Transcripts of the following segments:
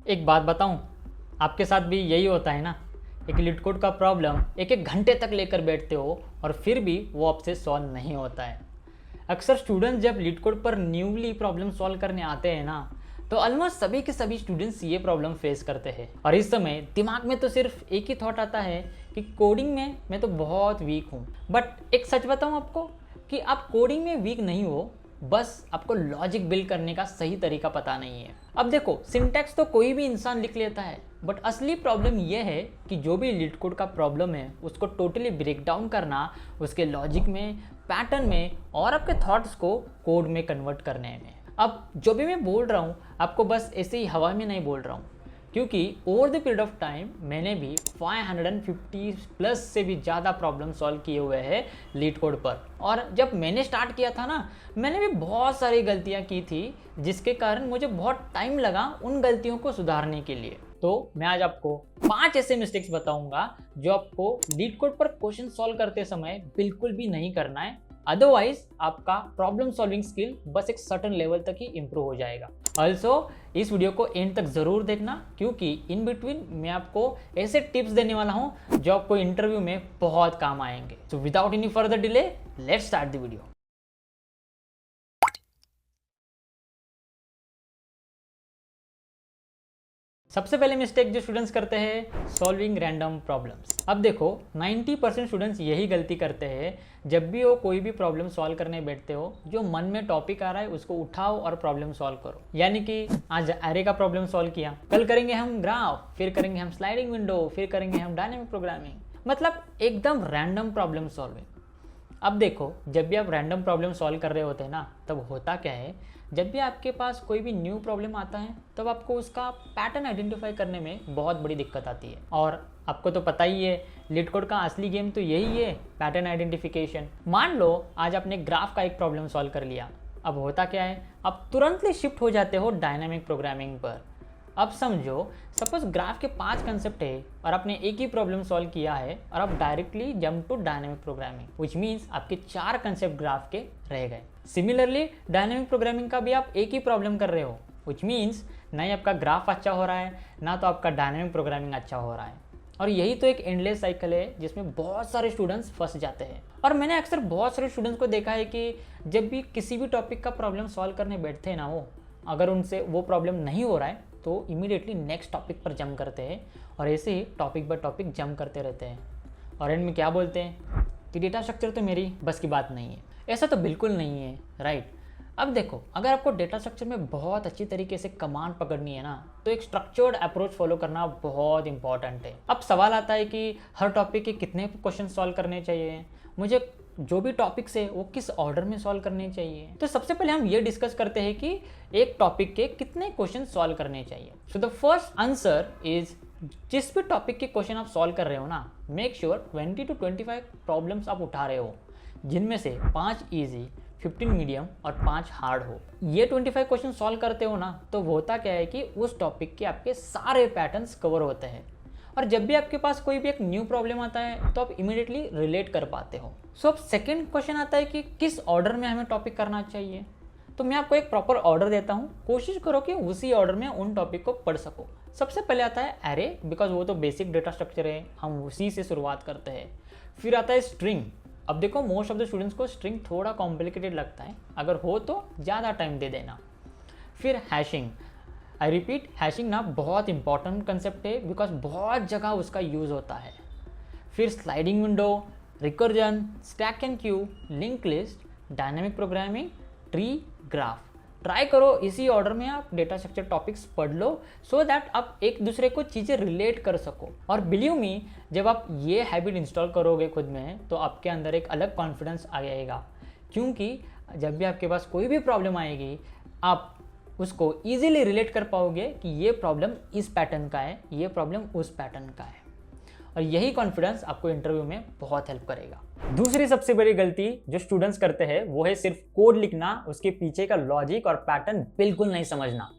एक बात बताऊं, आपके साथ भी यही होता है ना। एक लीड कोड का प्रॉब्लम एक एक घंटे तक लेकर बैठते हो और फिर भी वो आपसे सॉल्व नहीं होता है। अक्सर स्टूडेंट्स जब लीड कोड पर न्यूली प्रॉब्लम सॉल्व करने आते हैं ना, तो ऑलमोस्ट सभी के सभी स्टूडेंट्स ये प्रॉब्लम फेस करते हैं। और इस समय दिमाग में तो सिर्फ एक ही थॉट आता है कि कोडिंग में मैं तो बहुत वीक हूँ। बट एक सच बताऊँ आपको कि आप कोडिंग में वीक नहीं हो, बस आपको लॉजिक बिल्ड करने का सही तरीका पता नहीं है। अब देखो, सिंटैक्स तो कोई भी इंसान लिख लेता है, बट असली प्रॉब्लम यह है कि जो भी लीड कोड का प्रॉब्लम है उसको टोटली ब्रेक डाउन करना, उसके लॉजिक में, पैटर्न में और आपके थॉट्स को कोड में कन्वर्ट करने में। अब जो भी मैं बोल रहा हूँ आपको बस ऐसे ही हवा में नहीं बोल रहा हूँ, क्योंकि over the period of time मैंने भी 550 प्लस से भी ज़्यादा प्रॉब्लम सॉल्व किए हुए हैं लीड कोड पर। और जब मैंने स्टार्ट किया था ना, मैंने भी बहुत सारी गलतियां की थी, जिसके कारण मुझे बहुत टाइम लगा उन गलतियों को सुधारने के लिए। तो मैं आज आपको 5 ऐसे मिस्टेक्स बताऊंगा जो आपको लीड कोड पर क्वेश्चन सॉल्व करते समय बिल्कुल भी नहीं करना है, अदरवाइज आपका प्रॉब्लम सॉल्विंग स्किल बस एक सर्टेन लेवल तक ही इंप्रूव हो जाएगा। ऑल्सो इस वीडियो को एंड तक जरूर देखना, क्योंकि इन बिटवीन मैं आपको ऐसे टिप्स देने वाला हूं जो आपको इंटरव्यू में बहुत काम आएंगे। So without any further delay, let's start the video. सबसे पहले मिस्टेक जो स्टूडेंट्स करते हैं, सॉल्विंग रैंडम प्रॉब्लम्स। अब देखो, 90% स्टूडेंट्स यही गलती करते हैं। जब भी वो कोई भी प्रॉब्लम सॉल्व करने बैठते हो, जो मन में टॉपिक आ रहा है उसको उठाओ और प्रॉब्लम सॉल्व करो। यानी कि आज एरे का प्रॉब्लम सॉल्व किया, कल करेंगे हम ग्राफ, फिर करेंगे हम स्लाइडिंग विंडो, फिर करेंगे हम डायनेमिक प्रोग्रामिंग। मतलब एकदम रैंडम प्रॉब्लम सॉल्विंग। अब देखो, जब भी आप रैंडम प्रॉब्लम सॉल्व कर रहे होते हैं ना, तब होता क्या है, जब भी आपके पास कोई भी न्यू प्रॉब्लम आता है तब आपको उसका पैटर्न आइडेंटिफाई करने में बहुत बड़ी दिक्कत आती है। और आपको तो पता ही है, लीड कोड का असली गेम तो यही है, पैटर्न आइडेंटिफिकेशन। मान लो आज आपने ग्राफ का एक प्रॉब्लम सॉल्व कर लिया, अब होता क्या है, आप तुरंत ही शिफ्ट हो जाते हो डायनामिक प्रोग्रामिंग पर। अब समझो, सपोज ग्राफ के 5 कंसेप्ट है और आपने एक ही प्रॉब्लम सॉल्व किया है और आप directly jump to dynamic programming, which means आपके 4 कंसेप्ट ग्राफ के रह गए। सिमिलरली डायनामिक प्रोग्रामिंग का भी आप एक ही प्रॉब्लम कर रहे हो, विच मीन्स ना ही आपका ग्राफ अच्छा हो रहा है, ना तो आपका डायनामिक प्रोग्रामिंग अच्छा हो रहा है। और यही तो एक एंडलेस साइकिल है जिसमें बहुत सारे स्टूडेंट्स फंस जाते हैं। और मैंने अक्सर बहुत सारे स्टूडेंट्स को देखा है कि जब भी किसी भी टॉपिक का प्रॉब्लम सॉल्व करने बैठते हैं ना, वो अगर उनसे वो प्रॉब्लम नहीं हो रहा है तो इमीडिएटली नेक्स्ट टॉपिक पर जंप करते हैं और ऐसे ही टॉपिक बाय टॉपिक जंप करते रहते हैं। और एंड में क्या बोलते हैं कि डेटा स्ट्रक्चर तो मेरी बस की बात नहीं है। ऐसा तो बिल्कुल नहीं है, राइट। अब देखो, अगर आपको डेटा स्ट्रक्चर में बहुत अच्छी तरीके से कमांड पकड़नी है ना, तो एक स्ट्रक्चर्ड अप्रोच फॉलो करना बहुत इंपॉर्टेंट है। अब सवाल आता है कि हर टॉपिक के कितने क्वेश्चन सॉल्व करने चाहिए, मुझे जो भी टॉपिक्स है वो किस ऑर्डर में सॉल्व करने चाहिए। तो सबसे पहले हम ये डिस्कस करते हैं कि एक टॉपिक के कितने क्वेश्चन सॉल्व करने चाहिए। So the first answer is, जिस भी टॉपिक के क्वेश्चन आप सॉल्व कर रहे हो ना, मेक श्योर 20 to 25 प्रॉब्लम्स आप उठा रहे हो, जिनमें से 5 ईजी, 15 मीडियम और 5 हार्ड हो। ये 25 क्वेश्चन सॉल्व करते हो ना, तो होता क्या है कि उस टॉपिक के आपके सारे पैटर्न्स कवर होते हैं। और जब भी आपके पास कोई भी एक न्यू प्रॉब्लम आता है तो आप इमीडिएटली रिलेट कर पाते हो। सो अब सेकेंड क्वेश्चन आता है कि किस ऑर्डर में हमें टॉपिक करना चाहिए। तो मैं आपको एक प्रॉपर ऑर्डर देता हूँ, कोशिश करो कि उसी ऑर्डर में उन टॉपिक को पढ़ सको। सबसे पहले आता है एरे, बिकॉज वो तो बेसिक डेटा स्ट्रक्चर है, हम उसी से शुरुआत करते हैं। फिर आता है स्ट्रिंग। अब देखो, मोस्ट ऑफ द स्टूडेंट्स को स्ट्रिंग थोड़ा कॉम्प्लिकेटेड लगता है, अगर हो तो ज़्यादा टाइम दे देना। फिर हैशिंग। आई रिपीट, हैशिंग ना बहुत इंपॉर्टेंट कंसेप्ट है, बिकॉज बहुत जगह उसका यूज़ होता है। फिर sliding window, recursion, stack and Q, link list, dynamic programming, tree, graph. Try करो इसी ऑर्डर में आप डेटा स्ट्रक्चर टॉपिक्स पढ़ लो, सो दैट आप एक दूसरे को चीज़ें रिलेट कर सको। और बिलीव मी, जब आप ये हैबिट इंस्टॉल करोगे खुद में, तो आपके अंदर एक अलग कॉन्फिडेंस आ जाएगा, क्योंकि जब भी आपके पास कोई भी प्रॉब्लम आएगी, आप उसको ईजिली रिलेट कर पाओगे कि ये प्रॉब्लम इस पैटर्न का है, ये प्रॉब्लम उस पैटर्न का है। और यही कॉन्फिडेंस आपको इंटरव्यू में बहुत हेल्प करेगा। दूसरी सबसे बड़ी गलती जो स्टूडेंट्स करते हैं वो है सिर्फ कोड लिखना, उसके पीछे का लॉजिक और पैटर्न बिल्कुल नहीं समझना।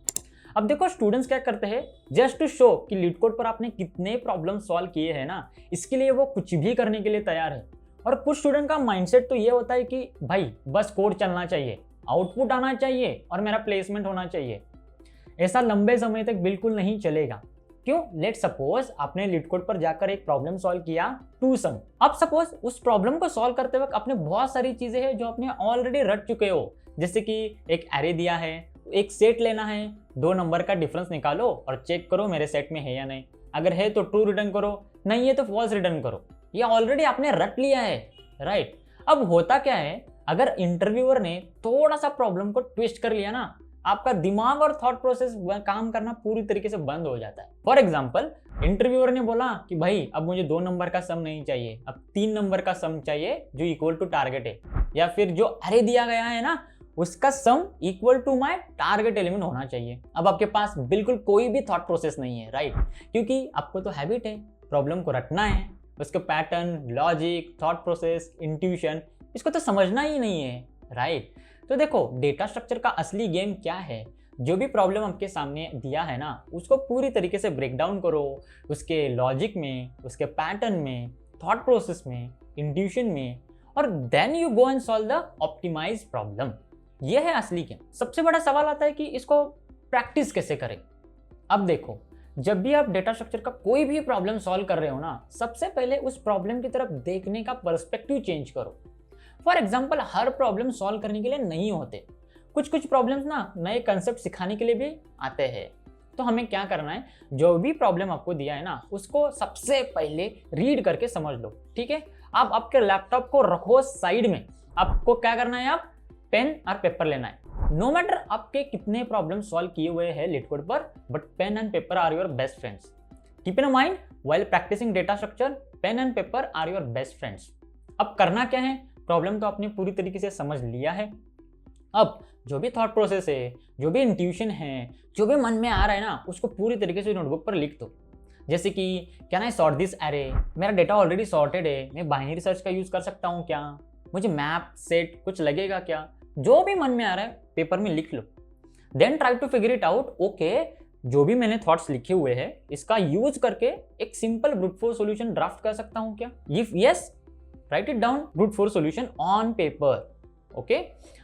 अब देखो, स्टूडेंट्स क्या करते हैं, जस्ट टू शो कि लीड कोड पर आपने कितने प्रॉब्लम सॉल्व किए हैं ना, इसके लिए वो कुछ भी करने के लिए तैयार है। और कुछ स्टूडेंट का माइंडसेट तो ये होता है कि भाई बस कोड चलना चाहिए, आउटपुट आना चाहिए और मेरा प्लेसमेंट होना चाहिए। ऐसा लंबे समय तक बिल्कुल नहीं चलेगा। क्यों? लेट सपोज आपने LeetCode पर जाकर एक प्रॉब्लम सॉल्व किया टू सम। अब सपोज उस प्रॉब्लम को सॉल्व करते वक्त आपने बहुत सारी चीजें हैं जो आपने ऑलरेडी रट चुके हो, जैसे कि एक एरे दिया है, एक सेट लेना है, 2 नंबर का डिफरेंस निकालो और चेक करो मेरे सेट में है या नहीं, अगर है तो ट्रू रिटर्न करो, नहीं है तो फॉल्स रिटर्न करो। ये ऑलरेडी आपने रट लिया है, राइट? अब होता क्या है, अगर इंटरव्यूअर ने थोड़ा सा प्रॉब्लम को ट्विस्ट कर लिया ना, आपका दिमाग और थॉट प्रोसेस काम करना पूरी तरीके से बंद हो जाता है। फॉर एग्जाम्पल, इंटरव्यूअर ने बोला कि भाई अब मुझे 2 नंबर का सम नहीं चाहिए, अब 3 नंबर का सम चाहिए जो इक्वल टू टारगेट है, या फिर जो अरे दिया गया है ना उसका sum equal to my target element होना चाहिए। अब आपके पास बिल्कुल कोई भी थॉट प्रोसेस नहीं है, राइट? क्योंकि आपको तो हैबिट है प्रॉब्लम को रटना है, उसके pattern, logic, thought process, intuition, इसको तो समझना ही नहीं है, राइट? तो देखो, डेटा स्ट्रक्चर का असली गेम क्या है? जो भी प्रॉब्लम आपके सामने दिया है ना उसको पूरी तरीके से ब्रेक डाउन करो, उसके लॉजिक में, उसके पैटर्न में, थॉट प्रोसेस में, इंट्यूशन में, और then you go and solve the optimize problem. ये है असली गेम। सबसे बड़ा सवाल आता है कि इसको प्रैक्टिस कैसे करें। अब देखो, जब भी आप डेटा स्ट्रक्चर का कोई भी प्रॉब्लम सॉल्व कर रहे हो ना, सबसे पहले उस प्रॉब्लम की तरफ देखने का पर्सपेक्टिव चेंज करो। For example, her problem solve करने के लिए नहीं होते, कुछ प्रॉब्लम्स ना नए कंसेप्ट सिखाने के लिए भी आते हैं। तो हमें क्या करना है, जो भी प्रॉब्लम आपको दिया है ना उसको सबसे पहले रीड करके समझ लो, ठीक है? आप आपके लैपटॉप को रखो साइड में, आपको क्या करना है, आप पेन और पेपर लेना है। नो मैटर आपके कितने प्रॉब्लम सॉल्व किए हुए हैं LeetCode पर, but pen and paper are your best friends. Keep in mind, while practicing data structure, pen and paper are your best friends. अब करना क्या है, प्रॉब्लम तो आपने पूरी तरीके से समझ लिया है। अब जो भी थॉट प्रोसेस है, जो भी इंट्यूशन है, जो भी मन में आ रहा है ना उसको पूरी तरीके से नोटबुक पर लिख दो। जैसे कि can I sort this array, मेरा डेटा ऑलरेडी सॉर्टेड है, मैं बाइनरी सर्च का यूज कर सकता हूँ क्या, मुझे मैप सेट कुछ लगेगा क्या, जो भी मन में आ रहा है पेपर में लिख लो। Then try to figure it out, okay जो भी मैंने थॉट्स लिखे हुए हैं इसका यूज करके एक simple brute force solution draft कर सकता हूँ क्या? If yes, right it down, brute force solution on paper. Okay,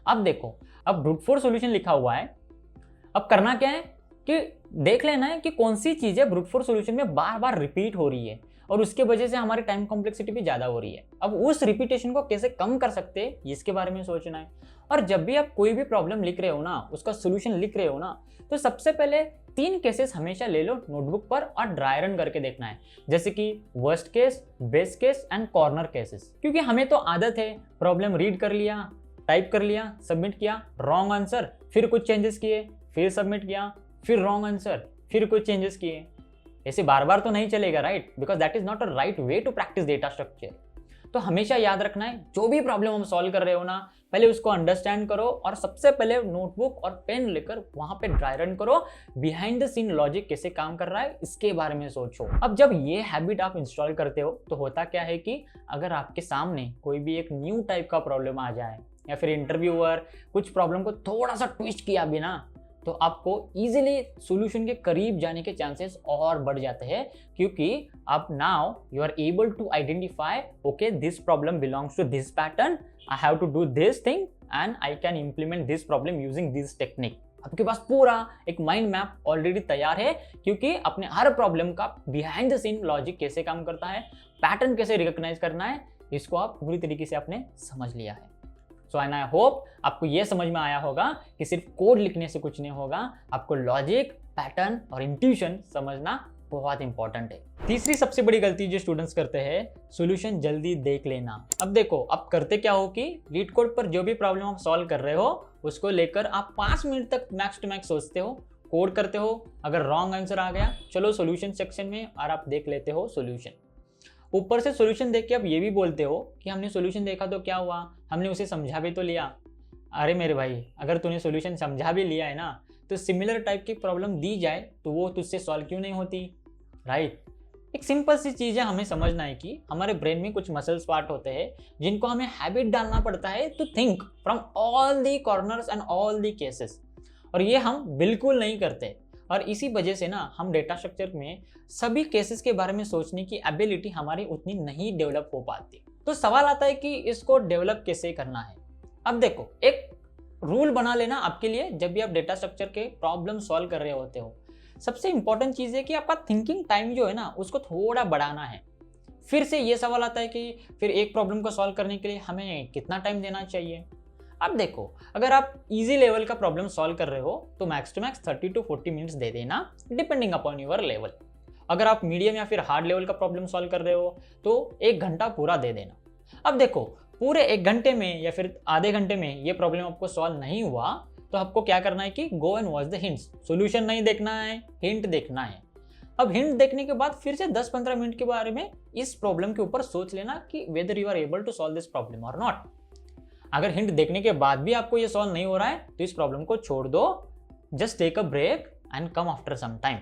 अब देखो, अब ब्रूट फोर्स सॉल्यूशन लिखा हुआ है। अब करना क्या है कि देख लेना है कि कौन सी चीजें ब्रूट फोर्स सॉल्यूशन में बार बार रिपीट हो रही है और उसके वजह से हमारी टाइम कॉम्प्लेक्सिटी भी ज्यादा हो रही है। अब उस रिपीटेशन को कैसे कम कर सकते हैं इसके बारे में सोचना है। और जब भी आप कोई भी प्रॉब्लम लिख रहे हो ना, उसका सोल्यूशन लिख रहे हो ना, तो सबसे पहले 3 केसेस हमेशा ले लो नोटबुक पर और ड्राई रन करके देखना है, जैसे कि worst case, best case and corner cases. क्योंकि हमें तो आदत है प्रॉब्लम रीड कर लिया, टाइप कर लिया, सबमिट किया, रॉन्ग आंसर, फिर कुछ चेंजेस किए, फिर सबमिट किया, फिर रॉन्ग आंसर, फिर कुछ चेंजेस किए। ऐसे बार बार तो नहीं चलेगा, right? Because that is not a right way to practice data structure. तो हमेशा याद रखना है, जो भी प्रॉब्लम हम सॉल्व कर रहे हो ना, पहले उसको अंडरस्टैंड करो और सबसे पहले नोटबुक और पेन लेकर वहां पे ड्राई रन करो, बिहाइंड द सीन लॉजिक कैसे काम कर रहा है इसके बारे में सोचो। अब जब ये हैबिट आप इंस्टॉल करते हो तो होता क्या है कि अगर आपके सामने कोई भी एक न्यू टाइप का प्रॉब्लम आ जाए या फिर इंटरव्यूअर कुछ प्रॉब्लम को थोड़ा सा ट्विस्ट किया बिना, तो आपको इजीली सॉल्यूशन के करीब जाने के चांसेस और बढ़ जाते हैं, क्योंकि आप now you are able to identify, okay this problem belongs to this pattern, I have to do this thing and I can implement this problem using this technique. आपके पास पूरा एक माइंड मैप ऑलरेडी तैयार है, क्योंकि अपने हर problem का behind the scene logic कैसे काम करता है, पैटर्न कैसे रिकॉग्नाइज करना है, इसको आप पूरी तरीके से आपने समझ लिया है। सो एंड आई होप आपको ये समझ में आया होगा कि सिर्फ कोड लिखने से कुछ नहीं होगा, आपको लॉजिक, पैटर्न और इंट्यूशन समझना बहुत इंपॉर्टेंट है। तीसरी सबसे बड़ी गलती जो स्टूडेंट्स करते हैं, सॉल्यूशन जल्दी देख लेना। अब देखो, अब करते क्या हो कि LeetCode पर जो भी प्रॉब्लम आप सॉल्व कर रहे हो उसको लेकर आप 5 मिनट तक मैक्स टू मैक्स सोचते हो, कोड करते हो, अगर रॉन्ग आंसर आ गया चलो सॉल्यूशन सेक्शन में और आप देख लेते हो सॉल्यूशन। ऊपर से सॉल्यूशन देख के आप ये भी बोलते हो कि हमने सॉल्यूशन देखा तो क्या हुआ, हमने उसे समझा भी तो लिया। अरे मेरे भाई, अगर तूने सॉल्यूशन समझा भी लिया है ना, तो सिमिलर टाइप की प्रॉब्लम दी जाए तो वो तुझसे सॉल्व क्यों नहीं होती, राइट? एक सिंपल सी चीज़ है, हमें समझना है कि हमारे ब्रेन में कुछ मसल्स पार्ट होते हैं जिनको हमें हैबिट डालना पड़ता है to think from all the corners and all the cases, और ये हम बिल्कुल नहीं करते। और इसी वजह से ना हम डेटा स्ट्रक्चर में सभी केसेस के बारे में सोचने की एबिलिटी हमारी उतनी नहीं डेवलप हो पाती। तो सवाल आता है कि इसको डेवलप कैसे करना है। अब देखो, एक रूल बना लेना आपके लिए जब भी आप डेटा स्ट्रक्चर के प्रॉब्लम सॉल्व कर रहे होते हो। सबसे इंपॉर्टेंट चीज़ है कि आपका थिंकिंग टाइम जो है ना उसको थोड़ा बढ़ाना है। फिर से ये सवाल आता है कि फिर एक प्रॉब्लम को सॉल्व करने के लिए हमें कितना टाइम देना चाहिए। अब देखो, अगर आप इजी लेवल का प्रॉब्लम सॉल्व कर रहे हो तो max to max 30 to 40 minutes दे देना, डिपेंडिंग अपॉन योर लेवल। अगर आप मीडियम या फिर हार्ड लेवल का प्रॉब्लम सॉल्व कर रहे हो तो 1 घंटा पूरा दे देना। अब देखो, पूरे 1 घंटे में या फिर आधे घंटे में ये प्रॉब्लम आपको सॉल्व नहीं हुआ तो आपको क्या करना है कि go and watch the hints. Solution नहीं देखना है, हिंट देखना है। अब हिंट देखने के बाद फिर से 10-15 मिनट के बारे में इस प्रॉब्लम के ऊपर सोच लेना कि whether you are able to solve this problem और नॉट। अगर हिंट देखने के बाद भी आपको ये सॉल्व नहीं हो रहा है तो इस प्रॉब्लम को छोड़ दो, just take a break and come after some time.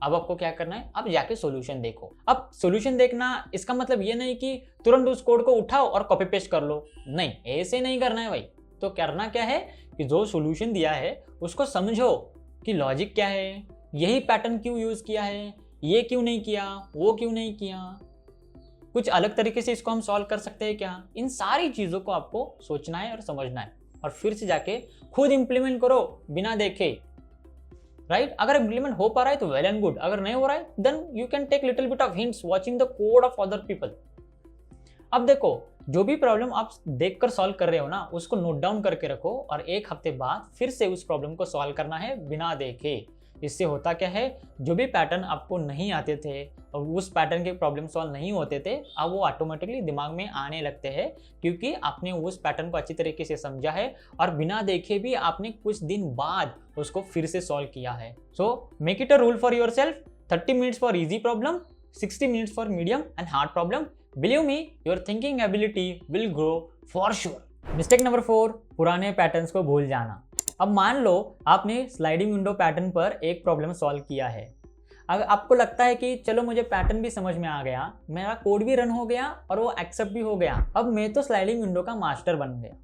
अब आपको क्या करना है, अब जाके सॉल्यूशन देखो। अब सॉल्यूशन देखना इसका मतलब ये नहीं कि तुरंत उस कोड को उठाओ और कॉपी पेस्ट कर लो, नहीं, ऐसे नहीं करना है भाई। तो करना क्या है कि जो सॉल्यूशन दिया है उसको समझो कि लॉजिक क्या है, यही पैटर्न क्यों यूज किया है, ये क्यों नहीं किया, वो क्यों नहीं किया, कुछ अलग तरीके से इसको हम सॉल्व कर सकते हैं क्या। इन सारी चीज़ों को आपको सोचना है और समझना है और फिर से जाके खुद इंप्लीमेंट करो बिना देखे, राइट। अगर इंप्लीमेंट हो पा रहा है तो वेल एंड गुड, अगर नहीं हो रहा है then you can take little bit of hints watching the code of other people. अब देखो, जो भी प्रॉब्लम आप देखकर सॉल्व कर रहे हो ना उसको नोट डाउन करके रखो और 1 हफ्ते बाद फिर से उस प्रॉब्लम को सॉल्व करना है बिना देखे। इससे होता क्या है, जो भी पैटर्न आपको नहीं आते थे और उस पैटर्न के प्रॉब्लम सॉल्व नहीं होते थे, अब वो ऑटोमेटिकली दिमाग में आने लगते हैं क्योंकि आपने उस पैटर्न को अच्छी तरीके से समझा है और बिना देखे भी आपने कुछ दिन बाद उसको फिर से सॉल्व किया है। So make it a rule for your self, 30 minutes for easy problem, 60 minutes for medium and hard problem. Believe me, your thinking ability will grow for sure. Mistake number 4, पुराने पैटर्न्स को भूल जाना। अब मान लो आपने sliding window pattern पर एक problem solve किया है। अगर आपको लगता है कि चलो मुझे पैटर्न भी समझ में आ गया, मेरा कोड भी रन हो गया और वो एक्सेप्ट भी हो गया, अब मैं तो स्लाइडिंग विंडो का मास्टर बन गया।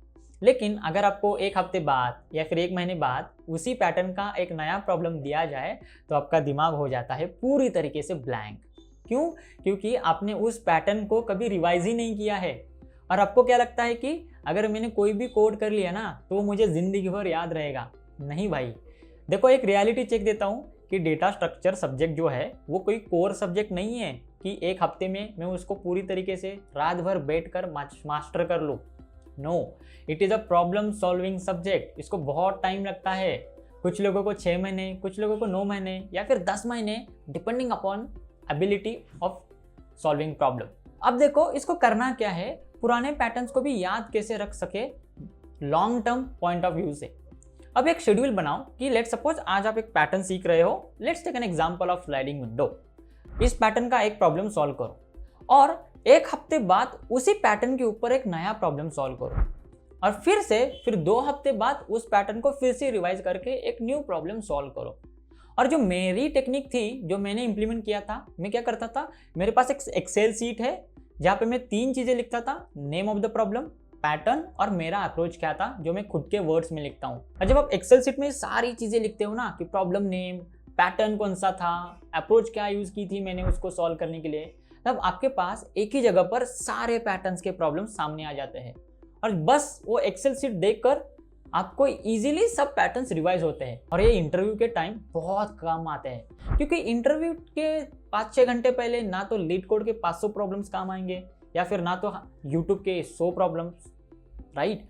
लेकिन अगर आपको 1 हफ्ते बाद या फिर 1 महीने बाद उसी पैटर्न का एक नया प्रॉब्लम दिया जाए तो आपका दिमाग हो जाता है पूरी तरीके से ब्लैंक। क्यों? क्योंकि आपने उस पैटर्न को कभी रिवाइज ही नहीं किया है और आपको क्या लगता है कि अगर मैंने कोई भी कोड कर लिया ना तो वो मुझे ज़िंदगी भर याद रहेगा। नहीं भाई, देखो एक रियलिटी चेक देता हूँ कि डेटा स्ट्रक्चर सब्जेक्ट जो है वो कोई कोर सब्जेक्ट नहीं है कि 1 हफ्ते में मैं उसको पूरी तरीके से रात भर बैठकर मास्टर कर लूँ। No, it is a problem solving subject. इसको बहुत टाइम लगता है, कुछ लोगों को 6 महीने, कुछ लोगों को 9 महीने या फिर 10 महीने, depending upon ability of solving problem. अब देखो इसको करना क्या है, पुराने पैटर्न्स को भी याद कैसे रख सके long term point of view से। अब एक शेड्यूल बनाओ कि लेट्स सपोज आज आप एक पैटर्न सीख रहे हो, let's take an example of sliding window. इस पैटर्न का एक प्रॉब्लम सॉल्व करो और 1 हफ्ते बाद उसी पैटर्न के ऊपर एक नया प्रॉब्लम सॉल्व करो और फिर 2 हफ्ते बाद उस पैटर्न को फिर से रिवाइज करके एक न्यू प्रॉब्लम सॉल्व करो। और जो मेरी टेक्निक थी, जो मैंने इंप्लीमेंट किया था, मैं क्या करता था, मेरे पास एक एक्सेल सीट है जहाँ पे मैं 3 चीज़ें लिखता था, name of the problem, pattern और मेरा अप्रोच क्या था, जो मैं खुद के वर्ड्स में लिखता हूँ। और जब आप एक्सेल सीट में सारी चीज़ें लिखते हो ना कि प्रॉब्लम नेम, पैटर्न कौन सा था, अप्रोच क्या यूज़ की थी मैंने उसको सॉल्व करने के लिए, तब आपके पास एक ही जगह पर सारे पैटर्न्स के प्रॉब्लम सामने आ जाते हैं और बस वो एक्सेल सीट देखकर आपको इजीली सब पैटर्न्स रिवाइज होते हैं। और ये इंटरव्यू के टाइम बहुत काम आते हैं क्योंकि इंटरव्यू के 5-6 घंटे पहले ना तो लीड कोड के 500 प्रॉब्लम्स काम आएंगे या फिर ना तो यूट्यूब के 100 problems, right.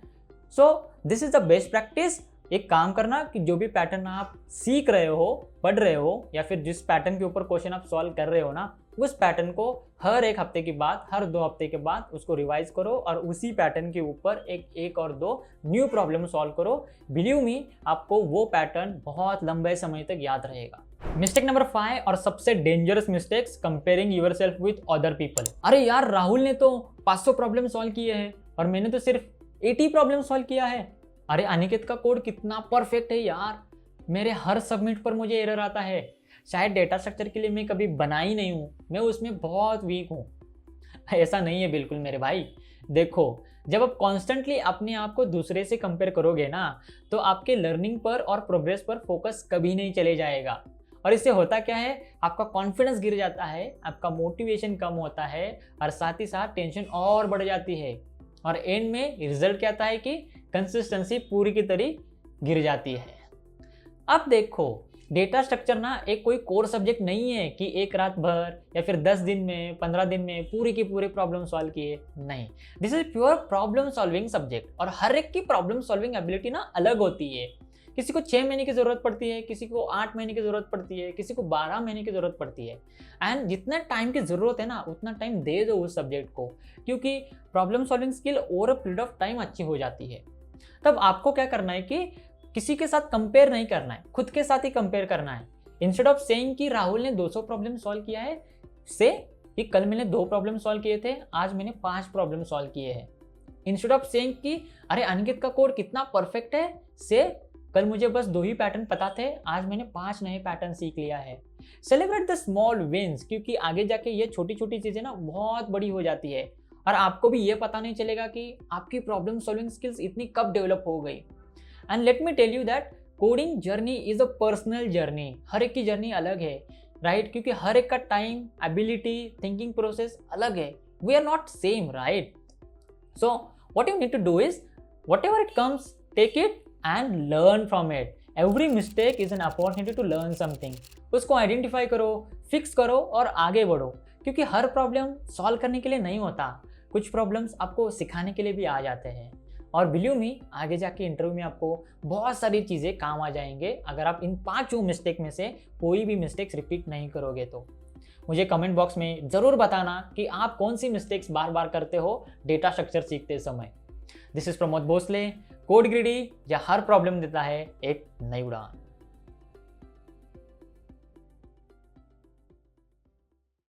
So this is the best practice. एक काम करना कि जो भी पैटर्न आप सीख रहे हो, पढ़ रहे हो या फिर जिस पैटर्न के ऊपर क्वेश्चन आप सॉल्व कर रहे हो ना, उस पैटर्न को हर 1 हफ्ते के बाद, हर 2 हफ्ते के बाद उसको रिवाइज करो और उसी पैटर्न के ऊपर एक और 2 न्यू प्रॉब्लम सॉल्व करो। बिलीव मी, आपको वो पैटर्न बहुत लंबे समय तक याद रहेगा। मिस्टेक नंबर 5 और सबसे dangerous mistakes, comparing yourself with other people. अरे यार, राहुल ने तो 500 प्रॉब्लम सॉल्व किए हैं और मैंने तो सिर्फ 80 प्रॉब्लम सॉल्व किया है। अरे अनिकेत का कोड कितना परफेक्ट है यार, मेरे हर सबमिट पर मुझे एरर आता है। शायद डेटा स्ट्रक्चर के लिए मैं कभी बना ही नहीं हूँ, मैं उसमें बहुत वीक हूँ। ऐसा नहीं है बिल्कुल मेरे भाई। देखो, जब आप कॉन्स्टेंटली अपने आप को दूसरे से कंपेयर करोगे ना तो आपके लर्निंग पर और प्रोग्रेस पर फोकस कभी नहीं चले जाएगा और इससे होता क्या है, आपका कॉन्फिडेंस गिर जाता है, आपका मोटिवेशन कम होता है और साथ ही साथ टेंशन और बढ़ जाती है और एंड में रिजल्ट क्या आता है कि कंसिस्टेंसी पूरी की तरह गिर जाती है। अब देखो, डेटा स्ट्रक्चर ना एक कोई कोर सब्जेक्ट नहीं है कि एक रात भर या फिर 10 दिन में 15 दिन में पूरी की पूरी प्रॉब्लम सॉल्व किए, नहीं। This is pure problem solving subject और हर एक की प्रॉब्लम सॉल्विंग एबिलिटी ना अलग होती है। किसी को 6 महीने की ज़रूरत पड़ती है, किसी को 8 महीने की ज़रूरत पड़ती है, किसी को 12 महीने की ज़रूरत पड़ती है। एंड जितना टाइम की ज़रूरत है ना उतना टाइम दे दो उस सब्जेक्ट को, क्योंकि problem solving skill over a period of time अच्छी हो जाती है। तब आपको क्या करना है कि किसी के साथ कंपेयर नहीं करना है, खुद के साथ ही कंपेयर करना है। इंस्टेड ऑफ सेइंग कि राहुल ने 200 प्रॉब्लम सॉल्व किया है, से कि कल मैंने 2 प्रॉब्लम सॉल्व किए थे, आज मैंने 5 प्रॉब्लम सॉल्व किए हैं। इंस्टेड ऑफ सेइंग कि अरे अंकित का कोड कितना परफेक्ट है, से कल मुझे बस 2 ही पैटर्न पता थे, आज मैंने 5 नए पैटर्न सीख लिया है। सेलिब्रेट द स्मॉल विंस, क्योंकि आगे जाके ये छोटी छोटी चीजें ना बहुत बड़ी हो जाती है और आपको भी ये पता नहीं चलेगा कि आपकी प्रॉब्लम सॉल्विंग स्किल्स इतनी कब डेवलप हो गई। And let me tell you that coding journey is a personal journey. हर एक की जर्नी अलग है, राइट? क्योंकि हर एक का टाइम, एबिलिटी, थिंकिंग प्रोसेस अलग है। We are not same, right? So what you need to do is whatever it comes, take it and learn from it. Every mistake is an opportunity to learn something. उसको identify करो, fix करो और आगे बढ़ो, क्योंकि हर problem solve करने के लिए नहीं होता, कुछ प्रॉब्लम्स आपको सिखाने के लिए भी आ जाते हैं। और बिलीव मी, आगे जाके इंटरव्यू में आपको बहुत सारी चीज़ें काम आ जाएंगे अगर आप इन 5 मिस्टेक में से कोई भी मिस्टेक्स रिपीट नहीं करोगे तो। मुझे कमेंट बॉक्स में ज़रूर बताना कि आप कौन सी मिस्टेक्स बार बार करते हो डेटा स्ट्रक्चर सीखते समय। This is Pramod Bhosle. Code greedy, या हर प्रॉब्लम देता है एक नई उड़ान।